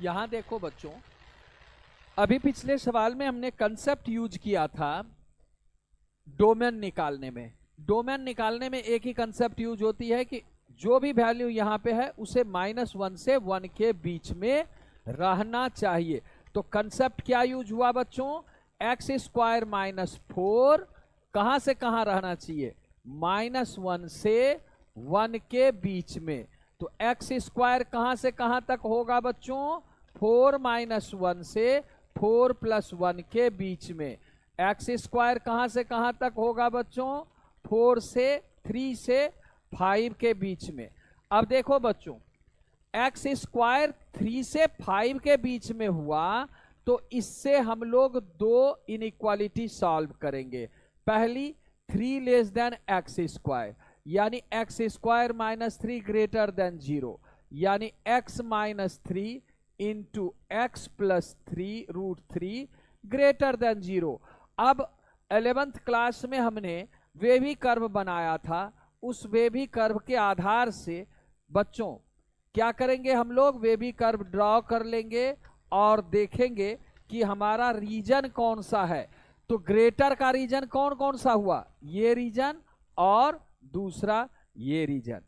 यहां देखो बच्चों, अभी पिछले सवाल में हमने कंसेप्ट यूज किया था डोमेन निकालने में। डोमेन निकालने में एक ही कंसेप्ट यूज होती है कि जो भी वैल्यू यहां पे है उसे -1 से 1 के बीच में रहना चाहिए। तो कंसेप्ट क्या यूज हुआ बच्चों? x² - 4 कहां से कहां रहना चाहिए? -1 से 1 के बीच में। तो x² कहां से कहां तक होगा बच्चों? 4 - 1 से 4 + 1 के बीच में। x² कहां से कहां तक होगा बच्चों? 4 से 3 से 5 के बीच में। अब देखो बच्चों, x² 3 से 5 के बीच में हुआ तो इससे हम लोग दो इनइक्वालिटी सॉल्व करेंगे। पहली 3 < x², यानी x² - 3 > 0, यानी x - 3 इंटू x + 3 √3 > 0। अब 11th क्लास में हमने वेवी कर्व बनाया था। उस वेवी कर्व के आधार से बच्चों क्या करेंगे हम लोग? वेवी कर्व ड्रॉ कर लेंगे और देखेंगे कि हमारा रीजन कौन सा है। तो ग्रेटर का रीजन कौन कौन सा हुआ? ये रीजन और दूसरा ये रीजन।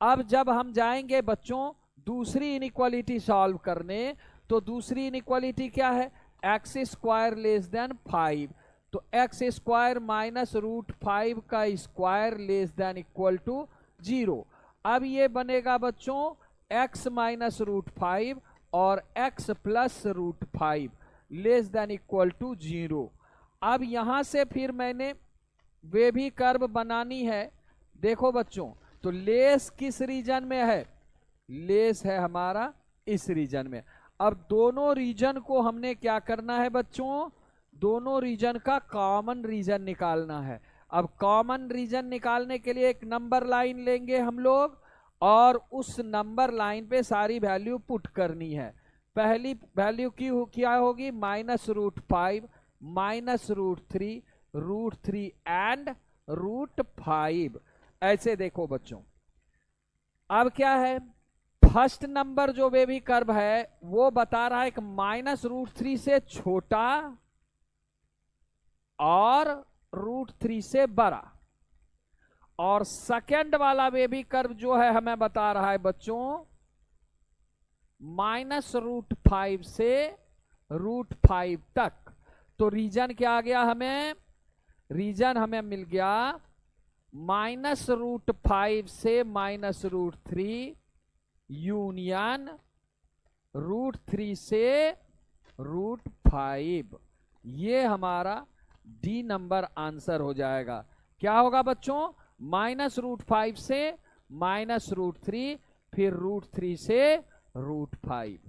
अब जब हम जाएंगे बच्चों दूसरी इनइक्वालिटी सॉल्व करने, तो दूसरी इनइक्वालिटी क्या है? x² < 5। तो x² - √5 का स्क्वायर <= 0। अब ये बनेगा बच्चों x - √5 और x + √5 <= 0। अब यहां से फिर मैंने वेवी कर्व बनानी है। देखो बच्चों, तो लेस किस रीजन में है? लेस है हमारा इस रीजन में। अब दोनों रीजन को हमने क्या करना है बच्चों? दोनों रीजन का कॉमन रीजन निकालना है। अब कॉमन रीजन निकालने के लिए एक नंबर लाइन लेंगे हम लोग और उस नंबर लाइन पे सारी वैल्यू पुट करनी है। पहली वैल्यू की क्या होगी? -√5 -√3 √3 एंड √5। ऐसे देखो बच्चों, अब क्या है? फर्स्ट नंबर जो वेवी कर्व है वो बता रहा है कि -√3 से छोटा और √3 से बड़ा। और सेकंड वाला वेवी कर्व जो है हमें बता रहा है बच्चों -√5 से √5 तक। तो रीजन क्या आ गया हमें? रीजन हमें मिल गया -√5 से -√3 यूनियन √3 से √5। ये हमारा डी नंबर आंसर हो जाएगा। क्या होगा बच्चों? -√5 से -√3 फिर √3 से √5।